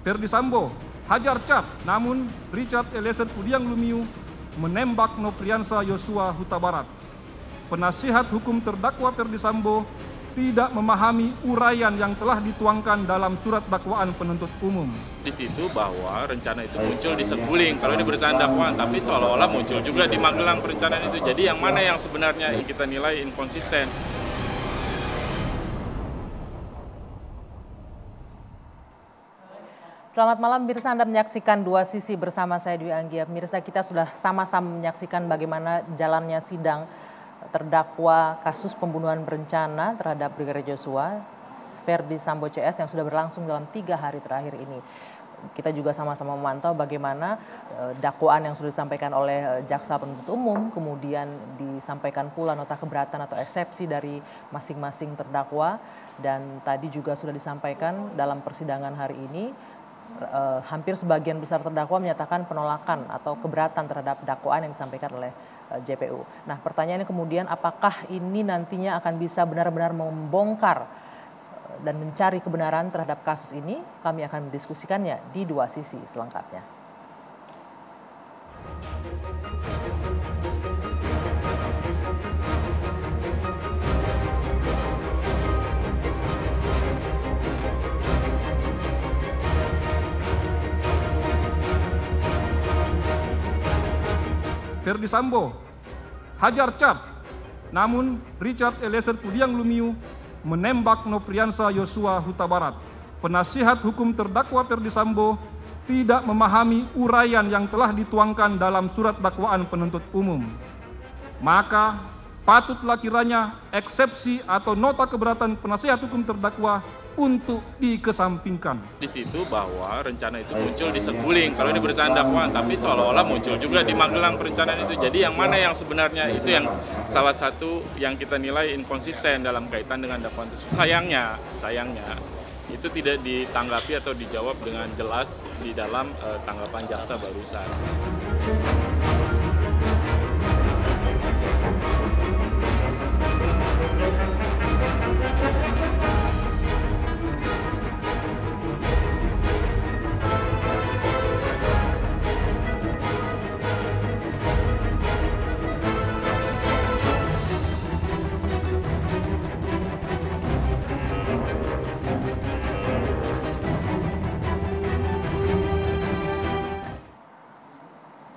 Ferdi Sambo hajar cat, namun Richard Eliezer Pudiang Lumiu menembak Nofriansah Yosua Huta Barat. Penasihat hukum terdakwa Ferdi Sambo tidak memahami uraian yang telah dituangkan dalam surat dakwaan penuntut umum. Di situ bahwa rencana itu muncul di Saguling kalau di perusahaan dakwaan, tapi seolah-olah muncul juga di Magelang perencanaan itu. Jadi yang mana yang sebenarnya kita nilai inkonsisten. Selamat malam pemirsa, Anda menyaksikan Dua Sisi bersama saya Dwi Anggia. Pemirsa, kita sudah sama-sama menyaksikan bagaimana jalannya sidang terdakwa kasus pembunuhan berencana terhadap Brigadir Joshua, Ferdi Sambo CS yang sudah berlangsung dalam 3 hari terakhir ini. Kita juga sama-sama memantau bagaimana dakwaan yang sudah disampaikan oleh jaksa penuntut umum, kemudian disampaikan pula nota keberatan atau eksepsi dari masing-masing terdakwa, dan tadi juga sudah disampaikan dalam persidangan hari ini. Hampir sebagian besar terdakwa menyatakan penolakan atau keberatan terhadap dakwaan yang disampaikan oleh JPU. Nah, pertanyaannya kemudian apakah ini nantinya akan bisa benar-benar membongkar dan mencari kebenaran terhadap kasus ini? Kami akan mendiskusikannya di Dua Sisi selengkapnya. Ferdi Sambo hajar cat, namun Richard Eliezer Pudiang Lumiu menembak Nofriansah Yosua Huta Barat. Penasihat hukum terdakwa Ferdi Sambo tidak memahami uraian yang telah dituangkan dalam surat dakwaan penuntut umum. Maka patutlah kiranya eksepsi atau nota keberatan penasihat hukum terdakwa untuk dikesampingkan. Di situ bahwa rencana itu muncul di Saguling kalau di perusahaan dakwaan, tapi seolah-olah muncul juga di Magelang perencanaan itu. Jadi yang mana yang sebenarnya itu yang salah satu yang kita nilai inkonsisten dalam kaitan dengan dakwaan tersebut. Sayangnya itu tidak ditanggapi atau dijawab dengan jelas di dalam tanggapan jaksa barusan.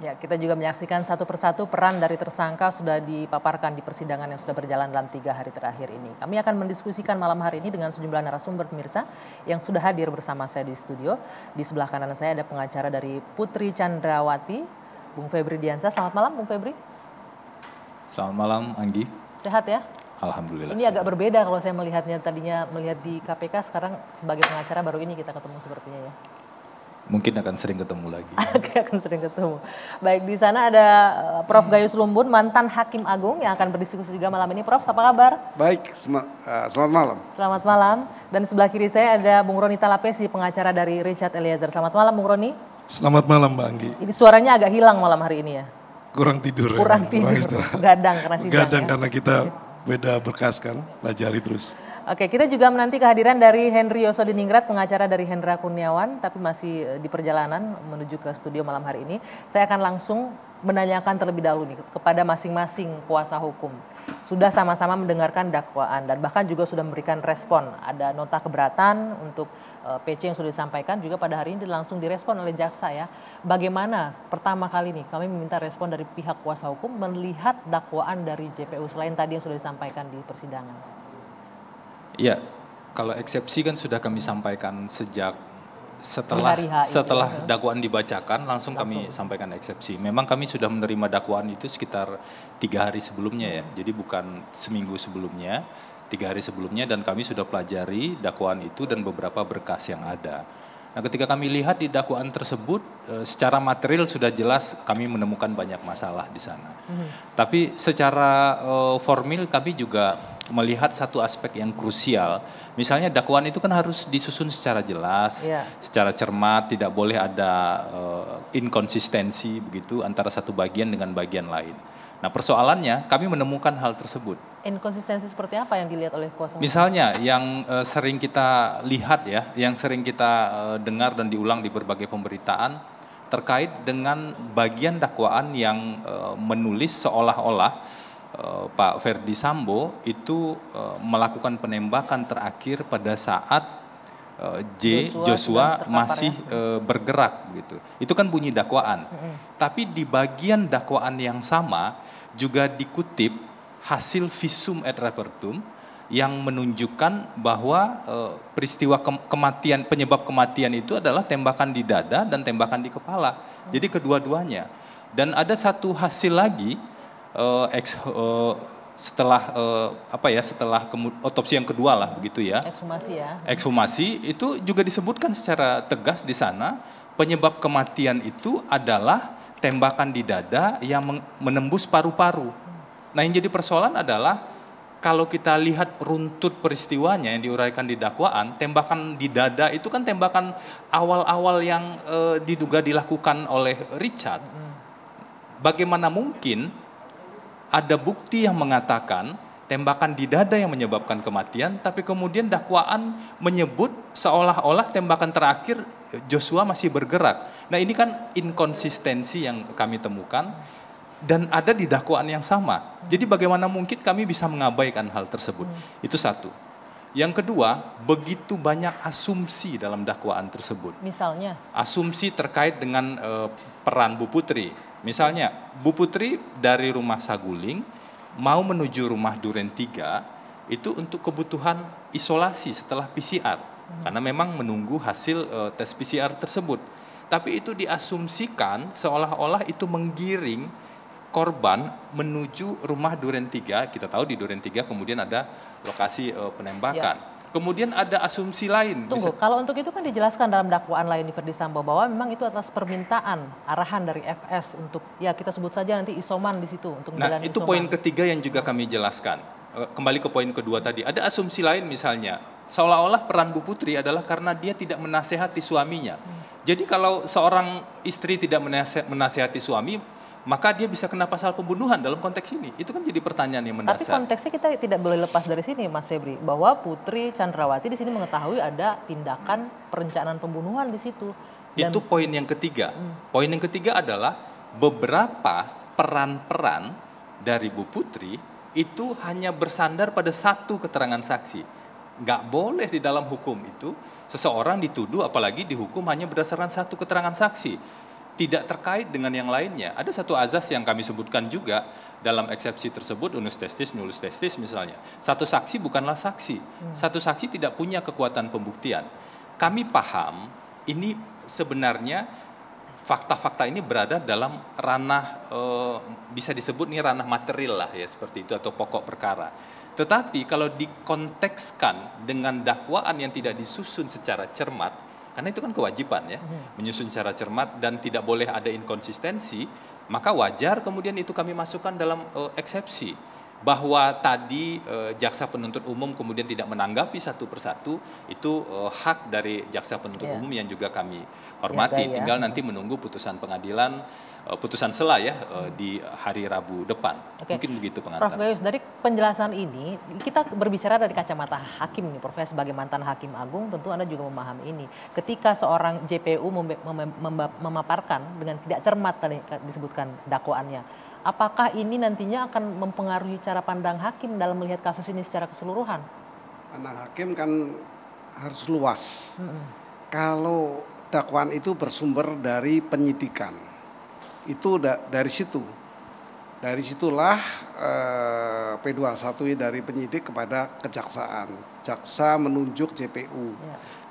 Ya, kita juga menyaksikan satu persatu peran dari tersangka sudah dipaparkan di persidangan yang sudah berjalan dalam 3 hari terakhir ini. Kami akan mendiskusikan malam hari ini dengan sejumlah narasumber pemirsa yang sudah hadir bersama saya di studio. Di sebelah kanan saya ada pengacara dari Putri Chandrawati, Bung Febri Diansah. Selamat malam, Bung Febri. Selamat malam, Anggi. Sehat ya? Alhamdulillah. Ini agak berbeda kalau saya melihatnya, tadinya melihat di KPK, sekarang sebagai pengacara baru ini kita ketemu sepertinya ya. Mungkin akan sering ketemu lagi. Akan sering ketemu. Baik, di sana ada Prof. Gayus Lumbun, mantan Hakim Agung yang akan berdiskusi juga malam ini. Prof, apa kabar? Baik, selamat malam. Selamat malam. Dan sebelah kiri saya ada Bung Roni Talapesi, pengacara dari Richard Eliezer. Selamat malam, Bung Roni. Selamat malam, Mbak Anggi. Ini suaranya agak hilang malam hari ini ya? Kurang tidur. Kurang tidur, gadang karena sidang. Gadang ya? Karena kita beda berkas kan, pelajari terus. Oke, kita juga menanti kehadiran dari Henry Yosodiningrat, pengacara dari Hendra Kurniawan, tapi masih di perjalanan menuju ke studio malam hari ini. Saya akan langsung menanyakan terlebih dahulu nih kepada masing-masing kuasa hukum. Sudah sama-sama mendengarkan dakwaan dan bahkan juga sudah memberikan respon. Ada nota keberatan untuk PC yang sudah disampaikan juga pada hari ini langsung direspon oleh jaksa ya. Bagaimana pertama kali nih kami meminta respon dari pihak kuasa hukum melihat dakwaan dari JPU selain tadi yang sudah disampaikan di persidangan? Ya, kalau eksepsi kan sudah kami sampaikan sejak setelah dakwaan dibacakan langsung kami sampaikan eksepsi. Memang kami sudah menerima dakwaan itu sekitar 3 hari sebelumnya ya. Jadi bukan seminggu sebelumnya, 3 hari sebelumnya, dan kami sudah pelajari dakwaan itu dan beberapa berkas yang ada. Nah, ketika kami lihat di dakwaan tersebut, secara material sudah jelas kami menemukan banyak masalah di sana. Tapi secara formil kami juga melihat satu aspek yang krusial. Misalnya dakwaan itu kan harus disusun secara jelas, secara cermat, tidak boleh ada inkonsistensi begitu antara satu bagian dengan bagian lain. Nah persoalannya kami menemukan hal tersebut. Inkonsistensi seperti apa yang dilihat oleh kuasa hukum? Misalnya yang sering kita lihat ya, yang sering kita dengar dan diulang di berbagai pemberitaan terkait dengan bagian dakwaan yang menulis seolah-olah Pak Ferdi Sambo itu melakukan penembakan terakhir pada saat Joshua masih bergerak gitu. Itu kan bunyi dakwaan. Tapi di bagian dakwaan yang sama juga dikutip hasil visum et repertum yang menunjukkan bahwa peristiwa kematian, penyebab kematian itu adalah tembakan di dada dan tembakan di kepala. Jadi kedua-duanya. Dan ada satu hasil lagi setelah setelah otopsi yang kedua lah begitu ya. Ekshumasi ya. Ekshumasi itu juga disebutkan secara tegas di sana penyebab kematian itu adalah tembakan di dada yang menembus paru-paru. Nah yang jadi persoalan adalah kalau kita lihat runtut peristiwanya yang diuraikan di dakwaan, tembakan di dada itu kan tembakan awal-awal yang diduga dilakukan oleh Richard. Bagaimana mungkin ada bukti yang mengatakan tembakan di dada yang menyebabkan kematian, tapi kemudian dakwaan menyebut seolah-olah tembakan terakhir Joshua masih bergerak. Nah ini kan inkonsistensi yang kami temukan. Dan ada di dakwaan yang sama. Jadi bagaimana mungkin kami bisa mengabaikan hal tersebut? Itu satu. Yang kedua, begitu banyak asumsi dalam dakwaan tersebut. Misalnya? Asumsi terkait dengan peran Bu Putri. Misalnya, Bu Putri dari rumah Saguling mau menuju rumah Duren 3 itu untuk kebutuhan isolasi setelah PCR. Karena memang menunggu hasil tes PCR tersebut. Tapi itu diasumsikan seolah-olah itu menggiring korban menuju rumah Duren 3, kita tahu di Duren 3 kemudian ada lokasi penembakan. Ya. Kemudian ada asumsi lain. Tunggu, kalau untuk itu kan dijelaskan dalam dakwaan lain di Ferdi Sambo bahwa memang itu atas permintaan arahan dari FS untuk ya kita sebut saja nanti isoman di situ untuk menjalani itu isoman. Poin ketiga yang juga kami jelaskan. Kembali ke poin kedua tadi, ada asumsi lain misalnya seolah-olah peran Bu Putri adalah karena dia tidak menasehati suaminya. Jadi kalau seorang istri tidak menasehati suami, maka dia bisa kena pasal pembunuhan dalam konteks ini. Itu kan jadi pertanyaan yang mendasar. Tapi konteksnya kita tidak boleh lepas dari sini, Mas Febri, bahwa Putri Chandrawati di sini mengetahui ada tindakan perencanaan pembunuhan di situ. Dan itu poin yang ketiga. Poin yang ketiga adalah beberapa peran-peran dari Bu Putri itu hanya bersandar pada satu keterangan saksi. Nggak boleh di dalam hukum itu seseorang dituduh apalagi dihukum hanya berdasarkan satu keterangan saksi. Tidak terkait dengan yang lainnya. Ada satu azas yang kami sebutkan juga dalam eksepsi tersebut, unus testis, nullus testis misalnya. Satu saksi bukanlah saksi. Satu saksi tidak punya kekuatan pembuktian. Kami paham ini sebenarnya fakta-fakta ini berada dalam ranah, bisa disebut nih ranah material lah ya seperti itu atau pokok perkara. Tetapi kalau dikontekskan dengan dakwaan yang tidak disusun secara cermat, karena itu kan kewajiban ya, menyusun secara cermat dan tidak boleh ada inkonsistensi, maka wajar kemudian itu kami masukkan dalam eksepsi. Bahwa tadi jaksa penuntut umum kemudian tidak menanggapi satu persatu, itu hak dari jaksa penuntut umum yang juga kami hormati. Tinggal nanti menunggu putusan pengadilan, putusan sela ya di hari Rabu depan. Mungkin begitu pengantar. Prof Gayus, dari penjelasan ini kita berbicara dari kacamata hakim nih, Prof, sebagai mantan hakim agung tentu Anda juga memahami ini. Ketika seorang JPU memaparkan dengan tidak cermat tadi disebutkan dakwaannya, apakah ini nantinya akan mempengaruhi cara pandang hakim dalam melihat kasus ini secara keseluruhan? Pandang hakim kan harus luas. Kalau dakwaan itu bersumber dari penyidikan, itu dari situ. Dari situlah P21 dari penyidik kepada kejaksaan. Jaksa menunjuk JPU.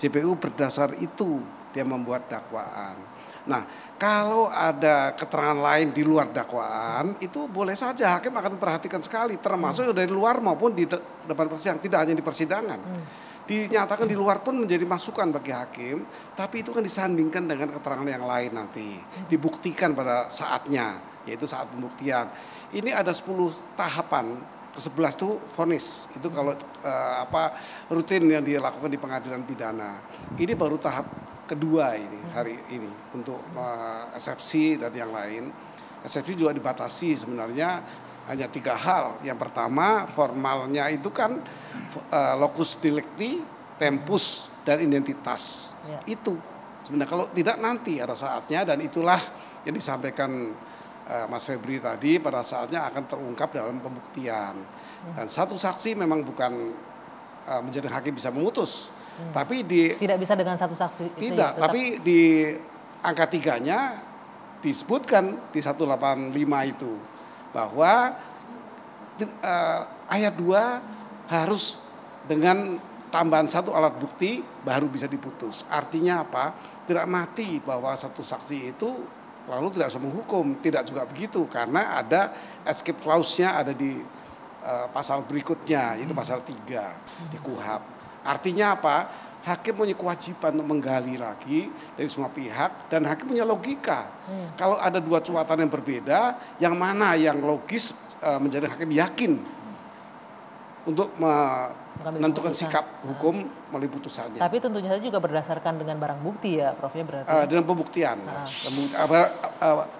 JPU berdasar itu dia membuat dakwaan. Nah, kalau ada keterangan lain di luar dakwaan, itu boleh saja hakim akan memperhatikan sekali, termasuk dari luar maupun di depan persidangan, tidak hanya di persidangan. Dinyatakan di luar pun menjadi masukan bagi hakim, tapi itu kan disandingkan dengan keterangan yang lain nanti, dibuktikan pada saatnya, yaitu saat pembuktian. Ini ada 10 tahapan, ke-11 itu vonis, itu kalau rutin yang dilakukan di pengadilan pidana. Ini baru tahap kedua ini hari ini untuk eksepsi dan yang lain. Eksepsi juga dibatasi sebenarnya hanya 3 hal. Yang pertama, formalnya itu kan locus delicti, tempus, dan identitas. Itu sebenarnya kalau tidak nanti ada saatnya, dan itulah yang disampaikan Mas Febri tadi, pada saatnya akan terungkap dalam pembuktian. Dan satu saksi memang bukan menjadi hakim bisa memutus, tapi tidak bisa dengan satu saksi. Tidak, tapi di angka 3-nya disebutkan di 185 itu bahwa ayat 2 harus dengan tambahan 1 alat bukti baru bisa diputus. Artinya apa? Tidak mati bahwa satu saksi itu lalu tidak bisa menghukum. Tidak juga begitu, karena ada escape clause-nya ada di pasal berikutnya, itu pasal 3 di KUHP. Artinya apa? Hakim punya kewajiban untuk menggali lagi dari semua pihak, dan hakim punya logika. Kalau ada 2 cuatan yang berbeda, yang mana yang logis menjadi hakim yakin untuk menentukan sikap hukum melalui putusannya. Tapi tentunya saja juga berdasarkan dengan barang bukti ya, Prof, ya berarti. Dengan pembuktian,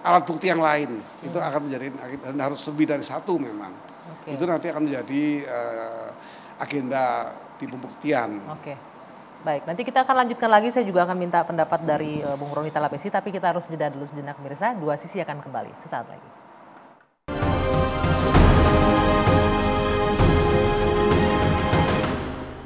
alat bukti yang lain itu akan menjadi, dan harus lebih dari 1 memang. Itu nanti akan menjadi agenda di pembuktian. Baik, nanti kita akan lanjutkan lagi. Saya juga akan minta pendapat dari Bung Roni Talapesi, tapi kita harus jeda dulu sejenak pemirsa. Dua Sisi akan kembali sesaat lagi.